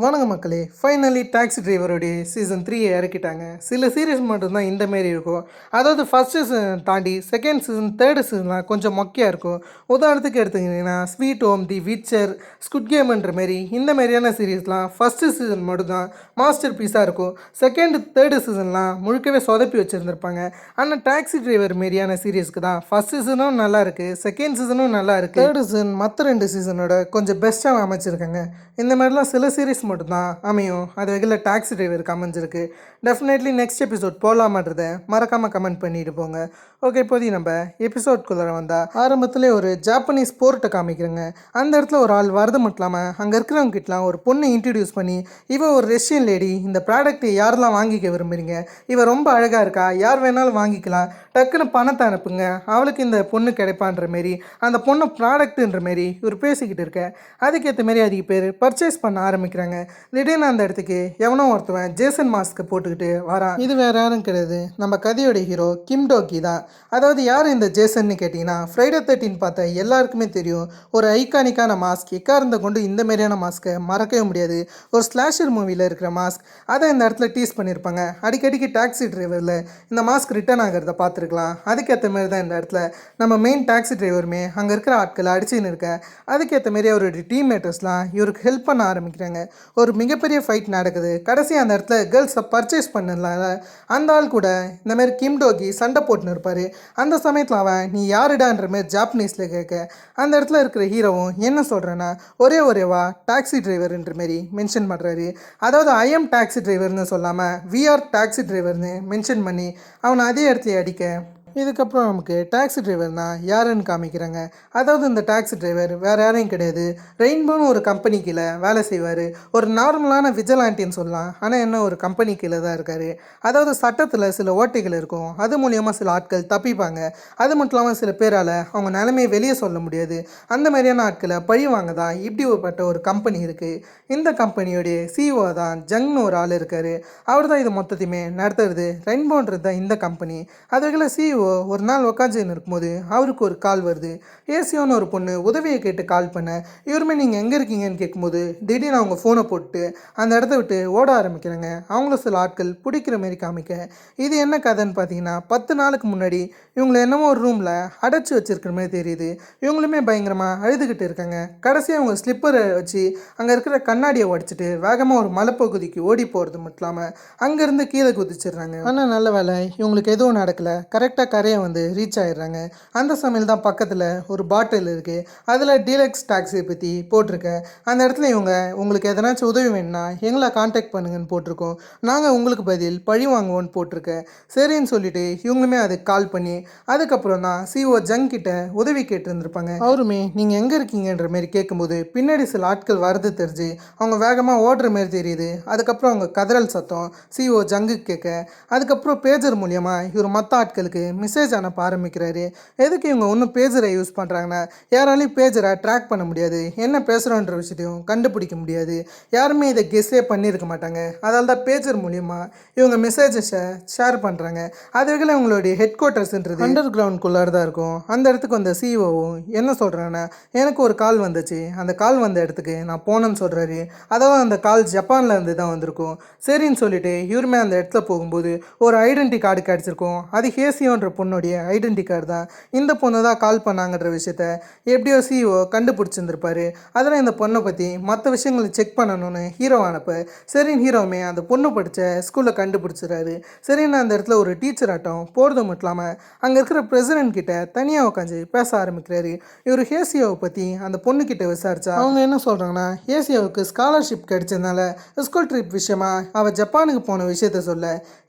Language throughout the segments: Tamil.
வணக்கம் மக்களே, ஃபைனலி டாக்ஸி டிரைவருடைய சீசன் 3 இறக்கிட்டாங்க. சில சீரிஸ் மட்டும்தான் இந்த மாரி இருக்கும். அதாவது ஃபர்ஸ்ட் சீசன் தாண்டி செகண்ட் சீசன், தேர்ட் சீசன்லாம் கொஞ்சம் மொக்கையாக இருக்கும். உதாரணத்துக்கு எடுத்துக்கிட்டிங்கன்னா ஸ்வீட் ஹோம், தி விச்சர், ஸ்குட் கேம்ன்ற மாரி இந்த மாதிரியான சீரீஸ்லாம் ஃபஸ்ட்டு சீசன் மட்டும்தான் மாஸ்டர் பீஸாக இருக்கும். செகண்ட், தேர்டு சீசன்லாம் முழுக்கவே சொதப்பி வச்சுருந்துருப்பாங்க. ஆனால் டாக்ஸி டிரைவர் மாரியான சீரீஸ்க்கு தான் ஃபஸ்ட் சீசனும் நல்லா இருக்குது, செகண்ட் சீசனும் நல்லா இருக்குது, தேர்டு சீசன் மற்ற 2 சீசனோட கொஞ்சம் பெஸ்ட்டாக அமைச்சிருக்காங்க. இந்த மாதிரிலாம் சில சீரீஸ் மட்டும்தான் அமையும். அது வகையில் டாக்ஸி டிரைவருக்கு அமைஞ்சிருக்கு. டெஃபினெட்லி நெக்ஸ்ட் எபிசோட் போகலாமான்றதை மறக்காமல் கமெண்ட் பண்ணிட்டு போங்க. ஓகே, இப்போதைக்கு நம்ம எபிசோட்குள்ளே வந்தால் ஆரம்பத்தில் ஒரு ஜாப்பனீஸ் போர்ட்டை காமிக்கிறேங்க. அந்த இடத்துல ஒரு ஆள் வரது மட்டும் இல்லாமல் அங்கே இருக்கிறவங்க கிட்டலாம் ஒரு பொண்ணை இன்ட்ரடியூஸ் பண்ணி, இவ ஒரு ரஷ்யன் லேடி, இந்த ப்ராடக்ட் யாரெல்லாம் வாங்கிக்க விரும்புகிறீங்க, இவ ரொம்ப அழகாக இருக்கா, யார் வேணாலும் வாங்கிக்கலாம், டக்குன்னு பணத்தை அனுப்புங்க, அவளுக்கு இந்த பொண்ணு கிடைப்பான்ற மாரி அந்த பொண்ணு ப்ராடக்ட்டுன்ற மாரி இவர் பேசிக்கிட்டு இருக்க. அதுக்கேற்ற மாரி அதிக பேர் பர்ச்சேஸ் பண்ண ஆரம்பிக்கிறாங்க. திடீர்னு அந்த இடத்துக்கு எவனோ ஒருத்தவன் ஜேசன் மாஸ்க்கை போட்டுக்கிட்டு வரான். இது வேற யாரும் கிடையாது, நம்ம கதையோட ஹீரோ கிம் டோக்கி தான். அதாவது யார் இந்த ஜேசன்னு கேட்டிங்கன்னா, ஃப்ரைடே 13 பார்த்த எல்லாருக்குமே தெரியும். ஒரு ஐகானிக்கான மாஸ்க், எக்காரந்த கொண்டு இந்த மாதிரியான மாஸ்க்கை மறக்கவே முடியாது. ஒரு ஸ்லாஷர் மூவியில் இருக்கிற மாஸ்க், அதை இந்த இடத்துல டீஸ் பண்ணியிருப்பாங்க. அடிக்கடிக்கு டாக்ஸி டிரைவரில் இந்த மாஸ்க் ரிட்டர்ன் ஆகிறத பார்த்துருக்கலாம். அதுக்கேற்ற மாரி தான் இந்த இடத்துல நம்ம மெயின் டாக்ஸி டிரைவருமே அங்கே இருக்கிற ஆட்களை அடிச்சுன்னு இருக்க. அதுக்கேற்ற மாரி அவருடைய டீம்மேட்டர்ஸ்லாம் இவருக்கு ஹெல்ப் பண்ண ஆரம்பிக்கிறாங்க. ஒரு மிகப்பெரிய ஃபைட் நடக்குது. கடைசி அந்த இடத்துல கேர்ள்ஸை பர்ச்சேஸ் பண்ணல அந்த ஆள் கூட இந்த மாதிரி கிம் டோக்கி சண்டை போட்டுன்னு இருப்பார். அந்த சமயத்தில் அவன் நீ யாருடான்ற மாதிரி ஜாப்பனீஸில் கேட்க, அந்த இடத்துல இருக்கிற ஹீரோவும் என்ன சொல்கிறேன்னா, ஒரேவா டாக்ஸி டிரைவர்ன்ற மாரி மென்ஷன் பண்ணுறாரு. அதாவது ஐ எம் டாக்ஸி டிரைவர்னு சொல்லாமல் விஆர் டாக்ஸி டிரைவர்னு மென்ஷன் பண்ணி அவனை அதே இடத்துல அடிக்க, இதுக்கப்புறம் நமக்கு டாக்ஸி டிரைவர்னா யாருன்னு காமிக்கிறாங்க. அதாவது இந்த டாக்ஸி டிரைவர் வேறு யாரையும் கிடையாது, ரெயின்போன்னு ஒரு கம்பெனி கீழே வேலை செய்வார். ஒரு நார்மலான விஜிலாண்டின்னு சொல்லலாம். ஆனால் என்ன, ஒரு கம்பெனி கீழே தான் இருக்கார். அதாவது சட்டத்தில் சில ஓட்டைகள் இருக்கும், அது மூலியமாக சில ஆட்கள் தப்பிப்பாங்க. அது மட்டும் இல்லாமல் சில பேரால் அவங்க நிலைமையை வெளியே சொல்ல முடியாது. அந்த மாதிரியான ஆட்களை பழிவாங்க தான் இப்படிப்பட்ட ஒரு கம்பெனி இருக்குது. இந்த கம்பெனியோடைய சிஇஓ தான் ஜங்னு ஒரு ஆள் இருக்கார். அவர் தான் இது மொத்தத்தையுமே நடத்துறது. ரெயின்போன்றது தான் இந்த கம்பெனி. அதுக்குள்ள சிஇஓ ஒரு நாள் உட்காந்துன்னு இருக்கும்போது அவருக்கு ஒரு கால் வருது. ஏசியோன்னு ஒரு பொண்ணு உதவியை கேட்டு கால் பண்ண, இவருமே நீங்கள் எங்கே இருக்கீங்கன்னு கேட்கும்போது திடீர்னு அவங்க ஃபோனை போட்டு அந்த இடத்த விட்டு ஓட ஆரம்பிக்கிறாங்க. அவங்கள சில ஆட்கள் பிடிக்கிற மாரி காமிக்க, இது என்ன கதைன்னு பார்த்தீங்கன்னா, 10 நாளுக்கு முன்னாடி இவங்களை என்னமோ ஒரு ரூமில் அடைச்சி வச்சிருக்கிற மாதிரி தெரியுது. இவங்களுமே பயங்கரமாக அழுதுகிட்டு இருக்காங்க. கடைசியாக அவங்க ஸ்லிப்பரை வச்சு அங்கே இருக்கிற கண்ணாடியை உடைச்சிட்டு வேகமாக ஒரு மலைப்பகுதிக்கு ஓடி போகிறது மட்டும் இல்லாமல் அங்கேருந்து கீழே குதிச்சிடுறாங்க. ஆனால் நல்ல வேலை இவங்களுக்கு எதுவும் நடக்கலை. கரெக்டாக கரையை வந்து ரீச் ஆகிடுறாங்க. அந்த சமையல் தான் பக்கத்தில் ஒரு பாட்டில் இருக்குது, அதில் டீலக்ஸ் டாக்ஸியை பற்றி போட்டிருக்கேன். அந்த இடத்துல இவங்க உங்களுக்கு எதனாச்சும் உதவி வேணும்னா எங்களை காண்டாக்ட் பண்ணுங்கன்னு போட்டிருக்கோம், நாங்கள் உங்களுக்கு பதில் பழி வாங்குவோன்னு போட்டிருக்கேன். சரின்னு சொல்லிட்டு இவங்களுமே அதுக்கு கால் பண்ணி அதுக்கப்புறம் தான் சிஓ ஜங் கிட்ட உதவி கேட்டுருந்துருப்பாங்க. அவருமே நீங்கள் எங்கே இருக்கீங்கன்ற மாரி கேட்கும்போது பின்னாடி சில ஆட்கள் வரது தெரிஞ்சு அவங்க வேகமாக ஓடுற மாரி தெரியுது. அதுக்கப்புறம் அவங்க கதறல் சத்தம் சிஓ ஜங்கு கேட்க, அதுக்கப்புறம் பேஜர் மூலியமாக இவர் மற்ற ஆட்களுக்கு மெசேஜ் அனுப்ப ஆரம்பிக்கிறாரு. எதுக்கு இவங்க ஒன்றும் பேஜரை யூஸ் பண்ணுறாங்கன்னா, யாராலையும் பேஜரை ட்ராக் பண்ண முடியாது, என்ன பேசுகிறோன்ற விஷயத்தையும் கண்டுபிடிக்க முடியாது, யாருமே இதை கெஸ்ஸே பண்ணியிருக்க மாட்டாங்க. அதனால தான் பேஜர் மூலியமாக இவங்க மெசேஜஸை ஷேர் பண்ணுறாங்க. அதுவரைக்கும் இவங்களுடைய ஹெட் குவார்ட்டர்ஸ்ன்றது அண்டர் கிரவுண்ட்குள்ளார தான் இருக்கும். அந்த இடத்துக்கு வந்த சிஇஓவும் என்ன சொல்கிறாங்கன்னா, எனக்கு ஒரு கால் வந்துச்சு, அந்த கால் வந்த இடத்துக்கு நான் போனேன்னு சொல்கிறாரு. அதாவது அந்த கால் ஜப்பானில் இருந்து தான் வந்திருக்கும். சரின்னு சொல்லிட்டு இவருமே அந்த இடத்துல போகும்போது ஒரு ஐடென்டி கார்டு கிடச்சிருக்கும். அது ஹேசியோன்ற பொண்ணுடைய ஐடென்டி கார்டு தான். இந்த பொண்ணு தான் கால் பண்ணாங்கன்ற விஷயத்த எப்படியோ சிஇஓ கண்டுபிடிச்சிருந்துருப்பாரு. அதில் இந்த பொண்ணை பற்றி மற்ற விஷயங்களை செக் பண்ணணும்னு ஹீரோ அனுப்ப, சரின்னு ஹீரோவுமே அந்த பொண்ணு படித்த ஸ்கூலில் கண்டுபிடிச்சிடறாரு. சரின்னு அந்த இடத்துல ஒரு டீச்சர் ஆட்டம் போகிறது மட்டும் இல்லாமல் அங்கே இருக்கிற பிரசிடென்ட் கிட்ட தனியாக உட்காந்து பேச ஆரம்பிக்கிறாரு. இவர் ஹேசியோவை பற்றி அந்த பொண்ணுக்கிட்ட விசாரிச்சா அவங்க என்ன சொல்கிறாங்கன்னா, ஹேசியோவுக்கு ஸ்காலர்ஷிப் கிடைச்சதுனால ஸ்கூல் ட்ரிப் விஷயமா அவள் ஜப்பானுக்கு போன விஷயத்த சொல்ல,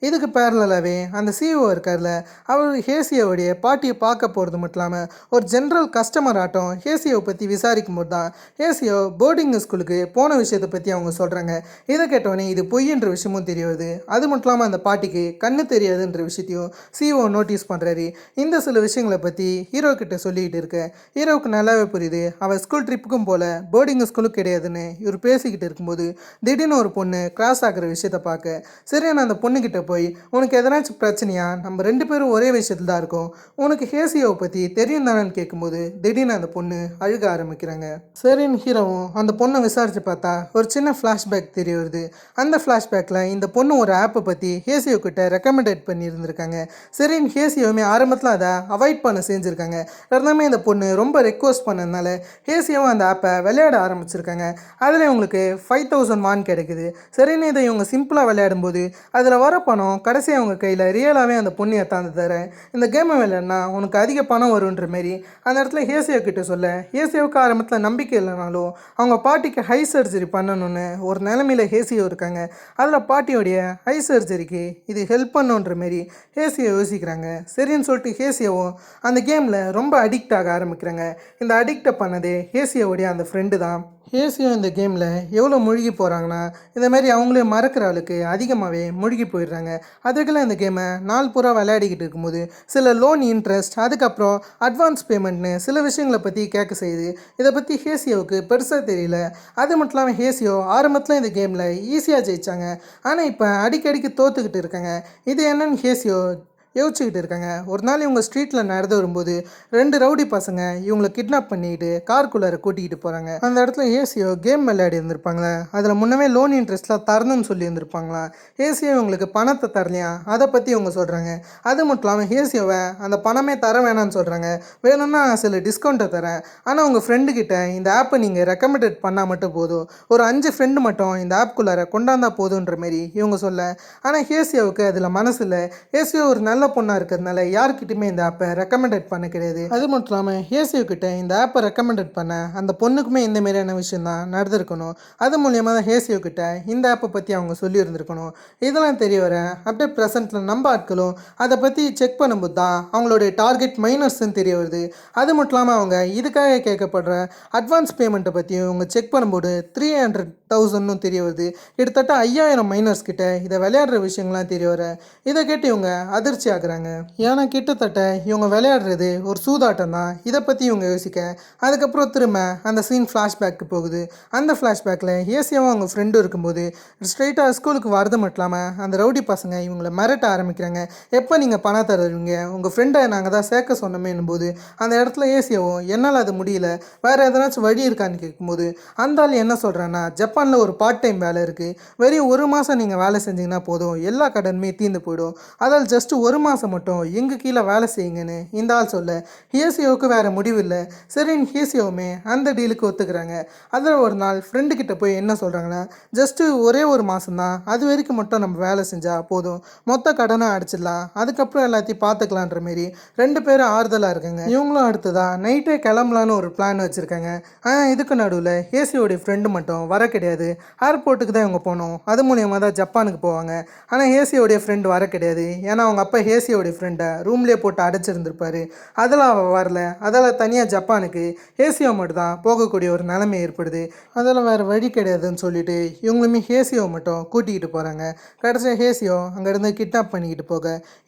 இதுக்கு பேரலாகவே அந்த சிஇஓ இருக்கார்ல, அவர் ஹேசியோவுடைய பாட்டியை பார்க்க போகிறது மட்டும் இல்லாமல் ஒரு ஜென்ரல் கஸ்டமர் ஆட்டம் ஹேசியோவை பற்றி விசாரிக்கும் போது தான் ஹேசியோ போர்டிங் ஸ்கூலுக்கு போன விஷயத்தை பற்றி அவங்க சொல்கிறாங்க. இதை கேட்டோடனே இது பொய்ன்ற விஷயமும் தெரிய வருது. அது மட்டும் இல்லாமல் அந்த பாட்டிக்கு கண்ணு தெரியாதுன்ற விஷயத்தையும் சிஇஓ நோட்டீஸ் பண்ணுறாரு. இந்த சில விஷயங்களை பற்றி ஹீரோ கிட்ட சொல்லிக்கிட்டு இருக்க, ஹீரோவுக்கு நல்லாவே புரியுது அவள் ஸ்கூல் ட்ரிப்புக்கும் போல் போர்டிங் ஸ்கூலும் கிடையாதுன்னு. இவர் பேசிக்கிட்டு இருக்கும்போது திடீர்னு ஒரு பொண்ணு கிராஸ் ஆகிற விஷயத்தை பார்க்க, சரியான அந்த பொண்ணுக்கிட்ட போய் உனக்கு எதனாச்சும் பிரச்சனையா, நம்ம 2 பேரும் ஒரே விஷயத்தில் தான் இருக்கும். உனக்கு ஹேசியோவை பற்றி தெரியும் தானேன்னு கேட்கும்போது திடீர்னு அந்த பொண்ணு அழுக ஆரம்பிக்கிறாங்க. சரின்னு ஹீரோவும் அந்த பொண்ணை விசாரித்து பார்த்தா ஒரு சின்ன ஃப்ளாஷ்பேக் தெரிய வருது. அந்த ஃப்ளாஷ்பேக்கில் இந்த பொண்ணு ஒரு ஆப்பை பற்றி ஹேசியோ கிட்ட ரெக்கமெண்டேட் பண்ணியிருந்திருக்காங்க. சரின்னு ஹேசியோவுமே ஆரம்பத்தில் அதை அவாய்ட் பண்ண செஞ்சுருக்காங்க. இருந்தாலுமே இந்த பொண்ணு ரொம்ப ரெக்வஸ்ட் பண்ணதுனால ஹேசியோவும் அந்த ஆப்பை விளையாட ஆரம்பிச்சிருக்காங்க. அதில் இவங்களுக்கு 5000 வான் கிடைக்குது. சரின்னு இதை இவங்க சிம்பிளாக விளையாடும்போது அதில் வர பணம் கடைசி அவங்க கையில் ரியலாகவே அந்த பொண்ணு எத்தாந்து தரேன், இந்த கேமை விளையாடினா உனக்கு அதிக பணம் வருன்ற மாரி அந்த இடத்துல ஹேசியோ கிட்ட சொல்ல, ஹேசியோவுக்கு ஆரம்பத்தில் நம்பிக்கை இல்லைனாலும் அவங்க பாட்டிக்கு ஹை சர்ஜரி பண்ணணும்னு ஒரு நிலைமையில் ஹேசியோ இருக்காங்க. அதில் பாட்டியோடைய ஹை சர்ஜரிக்கு இது ஹெல்ப் பண்ணுன்ற மாரி ஹேசியோ யோசிக்கிறாங்க. சரின்னு சொல்லிட்டு ஹேசியோவும் அந்த கேமில் ரொம்ப அடிக்ட் ஆக ஆரம்பிக்கிறாங்க. இந்த அடிக்டை பண்ணதே ஹேசியோவுடைய அந்த ஃப்ரெண்டு தான். ஹேசியோ இந்த கேமில் எவ்வளோ மூழ்கி போகிறாங்கன்னா இந்த மாதிரி அவங்களே மறக்கிற ஆளுக்கு அதிகமாகவே மூழ்கி போயிடுறாங்க. அதுக்கெல்லாம் இந்த கேமை நாள் பூரா விளையாடிக்கிட்டு இருக்கும்போது சில லோன் இன்ட்ரெஸ்ட், அதுக்கப்புறம் அட்வான்ஸ் பேமெண்ட்னு சில விஷயங்களை பற்றி கேட்க செய்யுது. இதை பற்றி ஹேசியோவுக்கு பெருசாக தெரியல. அது மட்டும் இல்லாமல் ஹேசியோ ஆரம்பத்தில் இந்த கேமில் ஈஸியாக ஜெயித்தாங்க. ஆனால் இப்போ அடிக்கடிக்கு தோற்றுக்கிட்டு இருக்காங்க. இது என்னன்னு ஹேசியோ யோசிச்சுக்கிட்டு இருக்காங்க. ஒரு நாள் இவங்க ஸ்ட்ரீட்டில் நடந்து வரும்போது 2 ரவுடி பசங்க இவங்களை கிட்னாப் பண்ணிட்டு கார்குள்ளார கூட்டிகிட்டு போகிறாங்க. அந்த இடத்துல ஏசியோ கேம் விளையாடி இருந்திருப்பாங்களே, அதில் முன்னமே லோன் இன்ட்ரெஸ்ட்லாம் தரணும்னு சொல்லி இருந்திருப்பாங்களா. ஏசியோ இவங்களுக்கு பணத்தை தரலையா, அதை பற்றி இவங்க சொல்கிறாங்க. அது மட்டும் இல்லாமல் ஏசியோவை அந்த பணமே தர வேணாம்னு சொல்கிறாங்க. வேணும்னா சில டிஸ்கவுண்ட்டை தரேன், ஆனால் உங்கள் ஃப்ரெண்டுக்கிட்ட இந்த ஆப்பை நீங்கள் ரெக்கமெண்டட் பண்ணால் மட்டும் போதும், ஒரு 5 ஃப்ரெண்டு மட்டும் இந்த ஆப்குள்ளார கொண்டாந்தா போதுன்ற மாரி இவங்க சொல்ல, ஆனால் ஏசியோவுக்கு அதில் மனசு இல்லை. ஏசியோ ஒரு நல்ல பொண்ணாக இருக்கிறதுனால யார்கிட்டையுமே இந்த ஆப்பை ரெக்கமெண்டட் பண்ண கிடையாது. அது மட்டும் இல்லாமல் ஹேசியோ கிட்ட இந்த ஆப்பை ரெக்கமெண்டட் பண்ண அந்த பொண்ணுக்குமே இந்த மாதிரியான விஷயம் தான் நடந்திருக்கணும். அது மூலியமாக தான் ஹேசியோ கிட்ட இந்த ஆப்பை பற்றி அவங்க சொல்லியிருந்திருக்கணும். இதெல்லாம் தெரிய வர அப்படியே ப்ரெசென்ட்டில் நம்ம ஆட்களும் அதை பற்றி செக் பண்ணும்போது தான் அவங்களுடைய டார்கெட் மைனர்ஸ்ன்னு தெரிய வருது. அது மட்டும் இல்லாமல் அவங்க இதுக்காக கேட்கப்படுற அட்வான்ஸ் பேமெண்ட்டை பற்றியும் அவங்க செக் பண்ணும்போது 300,000 தெரிய வருது. கிட்டத்தட்ட 5000 மைனர்ஸ் கிட்ட இதை விளையாடுற விஷயங்கள்லாம் தெரிய வர இதை கேட்டு இவங்க அதிர்ச்சி ஆகுறாங்க. ஏன்னா கிட்டத்தட்ட இவங்க விளையாடுறது ஒரு சூதாட்டம் தான். இதை பற்றி இவங்க யோசிக்க அதுக்கப்புறம் திரும்ப அந்த சீன் ஃப்ளாஷ்பேக்கு போகுது. அந்த ஃப்ளாஷ்பேக்கில் ஏசியாவும் அவங்க ஃப்ரெண்டும் இருக்கும்போது ஸ்ட்ரெயிட்டாக ஸ்கூலுக்கு வரது மட்டும் இல்லாமல் அந்த ரவுடி பசங்க இவங்களை மிரட்ட ஆரம்பிக்கிறாங்க. எப்போ நீங்கள் பணம் தருவீங்க, உங்கள் ஃப்ரெண்டை நாங்கள் தான் சேர்க்க சொன்னோமேனும் போது அந்த இடத்துல ஏசியாவும் என்னால் அது முடியல, வேறு எதனாச்சும் வழி இருக்கான்னு கேட்கும்போது அந்த ஆள் என்ன சொல்கிறேன்னா, ஜப்பானில் ஒரு பார்ட் டைம் வேலை இருக்குது, வெறும் 1 மாதம் நீங்கள் வேலை செஞ்சிங்கன்னா போதும், எல்லா கடனுமே தீர்ந்து போயிடும், அதால் ஜஸ்ட்டு 1 மாதம் மட்டும் எங்கள் கீழே வேலை செய்யுங்கன்னு இந்த ஆள் சொல்ல ஹியோசியோவுக்கு வேறு முடிவு இல்லை. சரின்னு ஹியோசியோவுமே அந்த டீலுக்கு ஒத்துக்கிறாங்க. அதில் ஒரு நாள் ஃப்ரெண்டுக்கிட்ட போய் என்ன சொல்கிறாங்கன்னா, ஜஸ்ட்டு ஒரே 1 மாதம் தான், அது வரைக்கும் மட்டும் நம்ம வேலை செஞ்சால் போதும், மொத்த கடனை அடிச்சிடலாம், அதுக்கப்புறம் எல்லாத்தையும் பார்த்துக்கலான்ற மாரி 2 பேரும் ஆறுதலாக இருக்காங்க. இவங்களும் அடுத்ததாக நைட்டே கிளம்பலான்னு ஒரு பிளான் வச்சுருக்காங்க. ஆனால் இதுக்கு நடுவில் ஹேசியோடைய ஃப்ரெண்டு மட்டும் வர கிடையாது. ஏர்போர்ட்டுக்கு தான் இவங்க போகணும், அது மூலியமாக தான் ஜப்பானுக்கு போவாங்க. ஆனால் ஹேசியோடைய ஃப்ரெண்டு வர கிடையாது. ஏன்னா அவங்க அப்பா ஹேசியோடைய ஃப்ரெண்டை ரூம்லேயே போட்டு அடைச்சிருந்துருப்பார். அதெல்லாம் அவள் வரல. அதால் தனியாக ஜப்பானுக்கு ஹேசியோ மட்டும் தான் போகக்கூடிய ஒரு நிலைமை ஏற்படுது. அதெல்லாம் வேறு வழி கிடையாதுன்னு சொல்லிட்டு இவங்களுமே ஹேசியோ மட்டும் கூட்டிகிட்டு போகிறாங்க. கடைசியாக ஹேசியோ அங்கேருந்து கிட்னாப் பண்ணிக்கிட்டு போக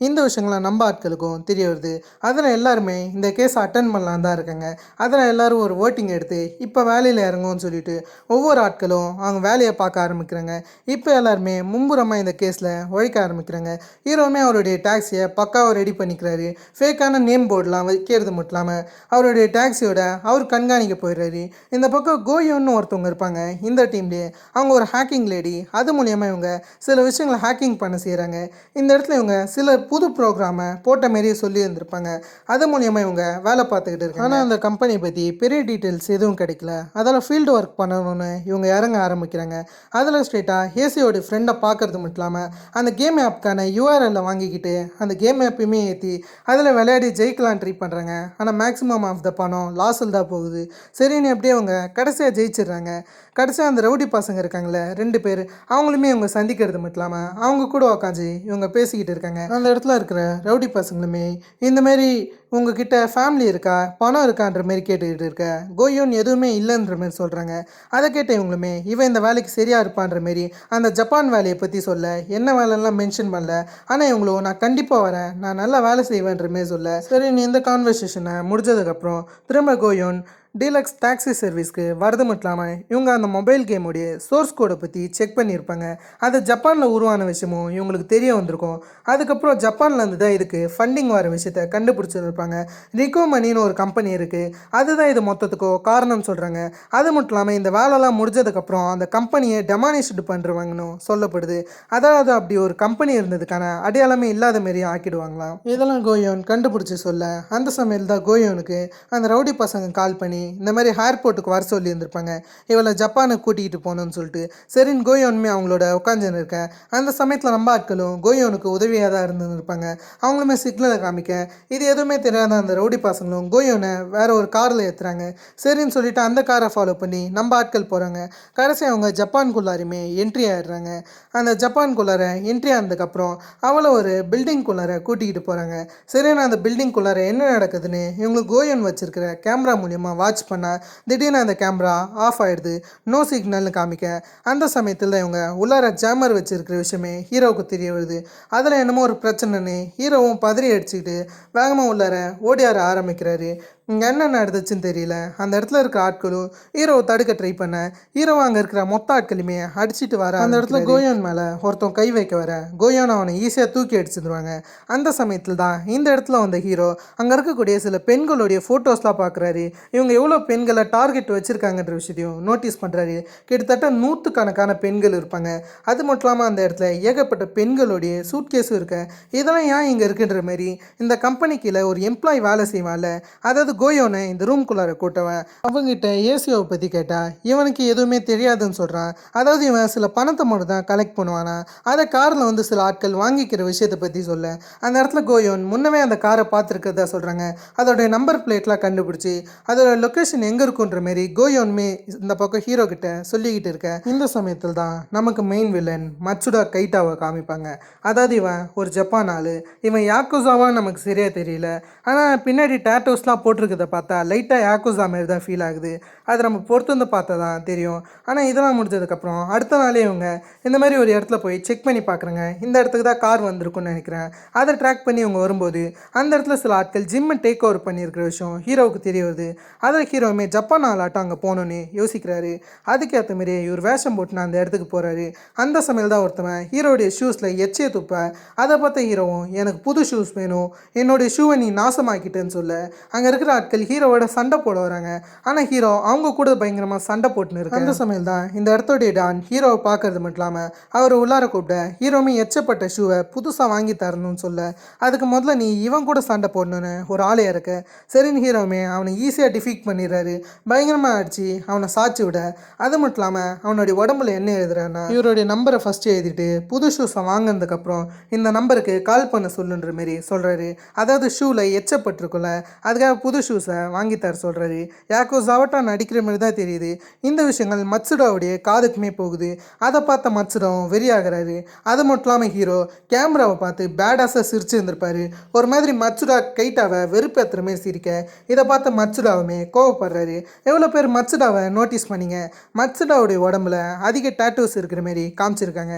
இந்த விஷயங்கள்லாம் நம்ம ஆட்களுக்கும் தெரிய வருது. அதில் எல்லாருமே இந்த கேஸை அட்டன் பண்ணலாம் தான் இருக்காங்க. அதில் எல்லோரும் ஒரு ஓட்டிங் எடுத்து இப்போ வேலையில் இறங்கும்னு சொல்லிட்டு ஒவ்வொரு ஆட்களும் அவங்க வேலையை பார்க்க ஆரம்பிக்கிறாங்க. இப்போ எல்லாருமே மும்புறமாக இந்த கேஸில் உழைக்க ஆரம்பிக்கிறாங்க. ஹீரோமே அவருடைய டாக்ஸியை பக்காவாக ரெடி பண்ணிக்கிறாரு. ஃபேக்கான நேம் போர்டெலாம் வைக்கிறது மட்டும் இல்லாமல் அவருடைய டாக்ஸியோட அவர் கண்காணிக்க போயிடுறாரு. இந்த பக்கம் கோயோன்னு ஒருத்தவங்க இருப்பாங்க இந்த டீம்லேயே, அவங்க ஒரு ஹேக்கிங் லேடி. அது மூலியமாக இவங்க சில விஷயங்களை ஹேக்கிங் பண்ண செய்கிறாங்க. இந்த இடத்துல இவங்க சில புது ப்ரோக்ராமை போட்ட மாரியே சொல்லி இருந்திருப்பாங்க. அது மூலியமாக இவங்க வேலை பார்த்துக்கிட்டு இருக்காங்க. ஆனால் அந்த கம்பெனியை பற்றி பெரிய டீட்டெயில்ஸ் எதுவும் கிடைக்கல. அதில் ஃபீல்டு ஒர்க் பண்ணணும்னு இவங்க இறங்க ஆரம்பிக்கிறாங்க. அதில் ஸ்ட்ரெயிட்டாக ஹேசியோட ஃப்ரெண்டை பார்க்கறது மட்டும் இல்லாமல் அந்த கேம் ஆப்க்கான யூஆர்எல்லை வாங்கிக்கிட்டு அந்த கேம் ஆப்பையுமே ஏற்றி அதில் விளையாடி ஜெயிக்கலாம் ட்ரை பண்ணுறாங்க. ஆனால் மேக்ஸிமம் ஆஃப் த பணம் லாஸில் தான் போகுது. சரின்னு எப்படியே அவங்க கடைசியாக ஜெயிச்சிடுறாங்க. கடைசியாக அந்த ரவுடி பசங்க இருக்காங்களே 2 பேர், அவங்களுமே இவங்க சந்திக்கிறது மட்டும் இல்லாமல் அவங்க கூட உக்காந்து இவங்க பேசிக்கிட்டு இருக்காங்க. அந்த இடத்துல இருக்கிற ரவுடி பசங்களுமே இந்தமாரி உங்ககிட்ட ஃபேமிலி இருக்கா, பணம் இருக்கான்ற மாரி கேட்டுக்கிட்டு இருக்க, கோயோன்னு எதுவுமே இல்லைன்ற மாரி சொல்கிறாங்க. அதை கேட்ட இவங்களுமே இவன் இந்த வேலைக்கு சரியாக இருப்பான்ற மாரி அந்த ஜப்பான் வேலையை பற்றி சொல்ல, என்ன வேலைலாம் மென்ஷன் பண்ணல. ஆனால் இவங்களும் நான் கண்டிப்பாக வரேன், நான் நல்லா வேலை செய்வேன்ற மாரி சொல்ல, சரி நீ இந்த கான்வர்சேஷனை முடிஞ்சதுக்கப்புறம் திரும்ப கோயோன் டீலக்ஸ் டாக்ஸி சர்வீஸ்க்கு வரது மட்டும் இல்லாமல் இவங்க அந்த மொபைல் கேமுடைய சோர்ஸ் கோடை பற்றி செக் பண்ணியிருப்பாங்க. அது ஜப்பானில் உருவான விஷயமும் இவங்களுக்கு தெரிய வந்திருக்கும். அதுக்கப்புறம் ஜப்பானில் இருந்து தான் இதுக்கு ஃபண்டிங் வர விஷயத்த கண்டுபிடிச்சிருப்பாங்க. ரிகோ மணின்னு ஒரு கம்பெனி இருக்குது, அதுதான் இது மொத்தத்துக்கோ காரணம் சொல்கிறாங்க. அது மட்டும் இல்லாமல் இந்த வேலைலாம் முடிஞ்சதுக்கப்புறம் அந்த கம்பெனியை டெமானிஷ்டு பண்ணுறவங்கன்னு சொல்லப்படுது. அதாவது அப்படி ஒரு கம்பெனி இருந்ததுக்கான அடையாளமே இல்லாத மாரி ஆக்கிடுவாங்களாம். இதெல்லாம் கோயோன் கண்டுபிடிச்சி சொல்ல அந்த சமயத்தில் தான் கோயோனுக்கு அந்த ரவுடி பசங்க கால் பண்ணி இந்த மாதிரி ஏர்போர்ட்டுக்கு வர சொல்லி இருந்திருப்பாங்க, இவளை ஜப்பானுக்கு கூட்டிகிட்டு போகணுன்னு சொல்லிட்டு. சரின்னு கோயோனுமே அவங்களோட உட்காந்துன்னு இருக்கேன். அந்த சமயத்தில் நம்ம ஆட்களும் கோயோனுக்கு உதவியாக தான் இருந்துருப்பாங்க. அவங்களுமே சிக்னலை காமிக்க இது எதுவுமே தெரியாத அந்த ரவுடி பசங்களும் கோயோனை வேற ஒரு காரில் ஏற்றுறாங்க. சரின்னு சொல்லிட்டு அந்த காரை ஃபாலோ பண்ணி நம்ம ஆட்கள் போகிறாங்க. கடைசி அவங்க ஜப்பான்குள்ளாருமே என்ட்ரி ஆகிடுறாங்க. அந்த ஜப்பான்குள்ளார என்ட்ரி ஆனதுக்கப்புறம் அவளை ஒரு பில்டிங்குள்ளார கூட்டிக்கிட்டு போகிறாங்க. சரியான அந்த பில்டிங்குள்ளார என்ன நடக்குதுன்னு இவங்களுக்கு கோயோன் வச்சிருக்கிற கேமரா மூலியமாக வாட்ச் பண்ணால் திடீர்னு அந்த கேமரா ஆஃப் ஆகிடுது, நோ சிக்னல்னு காமிக்க. அந்த சமயத்தில் இவங்க உள்ளார ஜாமர் வச்சிருக்கிற விஷயமே ஹீரோவுக்கு தெரிய வருது. அதில் என்னமோ ஒரு பிரச்சனைன்னு ஹீரோவும் பதறி அடிச்சுக்கிட்டு வேகமாக உள்ளார ஓடியார ஆரம்பிக்கிறாரு. இங்கே என்ன நடந்துச்சுன்னு தெரியல. அந்த இடத்துல இருக்கிற ஆட்களும் ஹீரோவை தடுக்க ட்ரை பண்ண ஹீரோவை அங்கே இருக்கிற மொத்த ஆட்களுமே அடிச்சுட்டு வர அந்த இடத்துல கோயோன் மேலே ஒருத்தன் கை வைக்க வர கோயோன் அவனை ஈஸியாக தூக்கி அடிச்சிடுவாங்க. அந்த சமயத்தில் தான் இந்த இடத்துல வந்த ஹீரோ அங்கே இருக்கக்கூடிய சில பெண்களுடைய ஃபோட்டோஸ்லாம் பார்க்குறாரு. இவங்க எவ்வளோ பெண்களை டார்கெட் வச்சுருக்காங்கன்ற விஷயத்தையும் நோட்டீஸ் பண்ணுறாரு. கிட்டத்தட்ட 100கணக்கான பெண்கள் இருப்பாங்க. அது மட்டும் இல்லாமல் அந்த இடத்துல ஏகப்பட்ட பெண்களுடைய சூட்கேஸும் இருக்கு. இதெல்லாம் ஏன் இங்கே இருக்குன்ற மாதிரி இந்த கம்பெனிக்குள்ள ஒரு எம்ப்ளாயி வேலை செய்வான்ல, அதாவது கோயோனை இந்த ரூம்குள்ளார கூட்டவன் அவங்ககிட்ட ஏசியோவை பற்றி கேட்டால் இவனுக்கு எதுவுமே தெரியாதுன்னு சொல்கிறான். அதாவது இவன் சில பணத்தை மட்டும் தான் கலெக்ட் பண்ணுவானா, அதை காரில் வந்து சில ஆட்கள் வாங்கிக்கிற விஷயத்தை பற்றி சொல்ல அந்த இடத்துல கோயோன் முன்னவே அந்த காரை பார்த்துருக்கிறதா சொல்கிறாங்க. அதோடைய நம்பர் பிளேட்லாம் கண்டுபிடிச்சி அதோட லொக்கேஷன் எங்கே இருக்குன்ற மாரி கோயோன்மே இந்த பக்கம் ஹீரோ கிட்ட சொல்லிக்கிட்டு இருக்க. இந்த சமயத்தில் தான் நமக்கு மெயின் வில்லன் மட்சுடா கைட்டாவை காமிப்பாங்க. அதாவது இவன் ஒரு ஜப்பான் ஆள், இவன் யாக்குசாவா நமக்கு சரியாக தெரியல. ஆனால் பின்னாடி டேட்டோஸ்லாம் போட்டிருக்கிறத பார்த்தா லைட்டாக யாக்குசா மாரி தான் ஃபீல் ஆகுது. அது நம்ம பொறுத்து வந்து பார்த்தா தான் தெரியும். ஆனால் இதெல்லாம் முடிஞ்சதுக்கப்புறம் அடுத்த நாளே இவங்க இந்த மாதிரி ஒரு இடத்துல போய் செக் பண்ணி பார்க்குறாங்க. இந்த இடத்துக்கு தான் கார் வந்திருக்குன்னு நினைக்கிறேன். அதை ட்ராக் பண்ணி இவங்க வரும்போது அந்த இடத்துல சில ஆட்கள் ஜிம்மை டேக் ஓவர் பண்ணியிருக்கிற விஷயம் ஹீரோவுக்கு தெரிய வருது. அதில் ஹீரோவுமே ஜப்பான் ஆளாட்டம் அங்கே போகணுன்னு யோசிக்கிறாரு. அதுக்கேற்ற மாரி இவர் வேஷம் போட்டுன்னு அந்த இடத்துக்கு போகிறாரு. அந்த சமயம் தான் ஒருத்தவன் ஹீரோடைய ஷூஸில் எச்சையை துப்ப அதை பார்த்த ஹீரோவும் எனக்கு புது ஷூஸ் வேணும், என்னுடைய ஷூவை நீ நாசமாக்கிட்டேன்னு சொல்ல அங்கே இருக்கிற ஆட்கள் ஹீரோவோட சண்டை போட வராங்க. ஆனால் ஹீரோ அவங்க கூட பயங்கரமாக சண்டை போட்டுன்னு இருக்கு. அந்த சமயம் தான் இந்த இடத்தோடைய டான் ஹீரோவை பார்க்கறது மட்டும் இல்லாமல் அவர் உள்ளார கூப்பிட ஹீரோமே எச்சப்பட்ட ஷூவை புதுசாக வாங்கி தரணும்னு சொல்ல அதுக்கு முதல்ல நீ இவன் கூட சண்டை போடணுன்னு ஒரு ஆளே இருக்க. சரின்னு ஹீரோவுமே அவனை ஈஸியாக டிஃபீட் பண்ணிடுறாரு. பயங்கரமாக அடிச்சு அவனை சாய்ச்சி விட அது மட்டும் இல்லாமல் அவனுடைய உடம்புல என்ன எழுதுறான்னா இவருடைய நம்பரை ஃபஸ்ட்டு எழுதிட்டு புது ஷூஸை வாங்கினதுக்கப்புறம் இந்த நம்பருக்கு கால் பண்ண சொல்லுன்ற மாரி சொல்கிறாரு. அதாவது ஷூவில் எச்சப்பட்டிருக்குல்ல, அதுக்காக புது ஷூஸை வாங்கி தர சொல்கிறாரு. யாக்கோ ஜவட்டா நடிக்கிற மாதிரி தான் தெரியுது. இந்த விஷயங்கள் மட்சுடாவுடைய காதுக்குமே போகுது. அதை பார்த்த மட்சுடாவும் வெறியாகிறாரு. அது மட்டும் இல்லாமல் ஹீரோ கேமராவை பார்த்து பேடாஸாக சிரிச்சு இருந்திருப்பாரு. ஒரு மாதிரி மட்சுடா கைட்டாவை வெறுப்பேற்றுற மாதிரி சிரிக்க இதை பார்த்த மட்சுடாவுமே கோவப்படுறாரு. எவ்வளோ பேர் மட்சுடாவை நோட்டீஸ் பண்ணிங்க, மட்சுடாவுடைய உடம்புல அதிக டேட்டூஸ் இருக்கிற மாதிரி காமிச்சிருக்காங்க.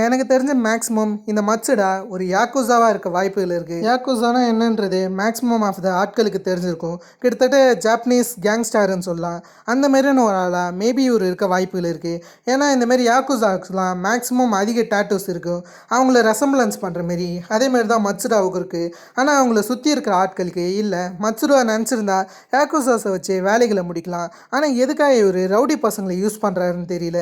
எனக்கு தெரிஞ்ச மேக்ஸிமம் இந்த மட்சுடா ஒரு யாக்குசாவாக இருக்க வாய்ப்புகள் இருக்குது. யாக்குசானா என்னன்றது மேக்ஸிமம் ஆஃப் த ஆட்களுக்கு தெரிஞ்சிருக்கும். கிட்டத்தட்ட ஜாப்பனீஸ் கேங்ஸ்டார்னு சொல்லலாம். அந்த மாதிரியான ஒரு ஆளாக மேபி இவர் இருக்க வாய்ப்புகள் இருக்குது. ஏன்னா இந்தமாரி யாக்குசாவுக்குலாம் மேக்ஸிமம் அதிக டேட்டூஸ் இருக்கும். அவங்கள ரெசம்பிளன்ஸ் பண்ணுற மாரி அதேமாரி தான் மட்சுடாவுக்கு இருக்குது. ஆனால் அவங்கள சுற்றி இருக்கிற ஆட்களுக்கு இல்லை. மட்சுடா நினச்சிருந்தா யாக்குசாஸை வச்சு வேலைகளை முடிக்கலாம். ஆனால் எதுக்காக இவர் ரவுடி பசங்களை யூஸ் பண்ணுறாருன்னு தெரியல.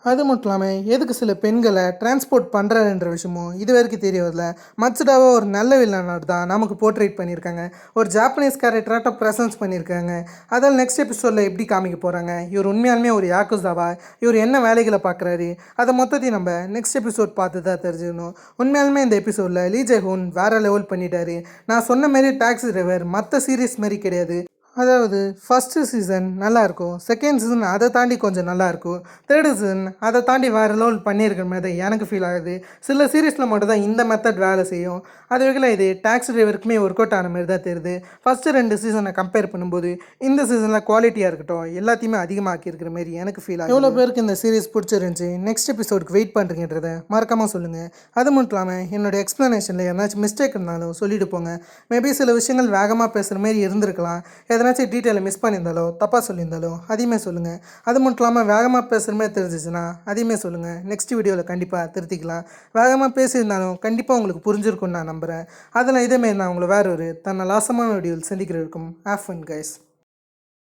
அது மட்டும் இல்லாமல் எதுக்கு சில பெண்களை டிரான்ஸ்போர்ட் பண்ணுறாருன்ற விஷயமும் இது வரைக்கும் தெரிய வரல. மட்சுடாவை ஒரு நல்ல வில்லனாக தான் நமக்கு போர்ட்ரேட் பண்ணியிருக்காங்க. ஒரு ஜாப்பனீஸ் கேரக்டராக ப்ரெசன்ஸ் பண்ணியிருக்காங்க. அதில் நெக்ஸ்ட் எபிசோடில் எப்படி காமிக்க போகிறாங்க, இவர் உண்மையாலுமே ஒரு யாக்குசாவா, இவர் என்ன வேலைகளை பார்க்குறாரு, அதை மொத்தத்தையும் நம்ம நெக்ஸ்ட் எபிசோட் பார்த்து தான் தெரிஞ்சுக்கணும். உண்மையாலுமே இந்த எபிசோடில் லீ ஜே ஹூன் வேறு லெவல் பண்ணிட்டாரு. நான் சொன்ன மாரி டாக்ஸி டிரைவர் மற்ற சீரீஸ் மாரி கிடையாது. அதாவது ஃபஸ்ட்டு சீசன் நல்லாயிருக்கும், செகண்ட் சீசன் அதை தாண்டி கொஞ்சம் நல்லாயிருக்கும், தேர்டு சீசன் அதை தாண்டி வேறு லெவல் பண்ணியிருக்கிற மாதிரி தான் எனக்கு ஃபீல் ஆகுது. சில சீரீஸில் மட்டும் தான் இந்த மெத்தட் வேலை செய்யும். அது வகையில் இது டாக்ஸி டிரைவருக்குமே ஒர்க் அவுட் ஆன மாதிரி தான் தெரியுது. ஃபஸ்ட்டு 2 சீசனை கம்பேர் பண்ணும்போது இந்த சீசனில் குவாலிட்டியாக இருக்கட்டும் எல்லாத்தையுமே அதிகமாக்கி இருக்கிற மாதிரி எனக்கு ஃபீல் ஆகும். எவ்வளோ பேருக்கு இந்த சீரீஸ் பிடிச்சிருந்துச்சி, நெக்ஸ்ட் எபிசோடுக்கு வெயிட் பண்ணுறீங்கன்றதை மறக்காமல் சொல்லுங்கள். அது மட்டும் இல்லாமல் என்னோடய எக்ஸ்ப்ளனேஷனில் ஏதாச்சும் மிஸ்டேக் இருந்தாலும் சொல்லிட்டு போங்க. மேபி சில விஷயங்கள் வேகமாக பேசுகிற மாதிரி இருந்திருக்கலாம். எதனா எதனாச்சும் டீட்டெயிலை மிஸ் பண்ணியிருந்தாலோ தப்பாக சொல்லியிருந்தாலோ அதையுமே சொல்லுங்கள். அது மட்டும் இல்லாமல் வேகமாக பேசுகிற மாதிரி தெரிஞ்சிச்சுன்னா அதையுமே சொல்லுங்கள். நெக்ஸ்ட் வீடியோவில் கண்டிப்பாக திருத்திக்கலாம். வேகமாக பேசியிருந்தாலும் கண்டிப்பாக உங்களுக்கு புரிஞ்சிருக்கும்னு நான் நம்புகிறேன். அதெல்லாம் இதேமாரி நான் உங்களை வேறு ஒரு தன்னை லாசமான வீடியோவில் சந்திக்கிற இருக்கும். Have fun guys.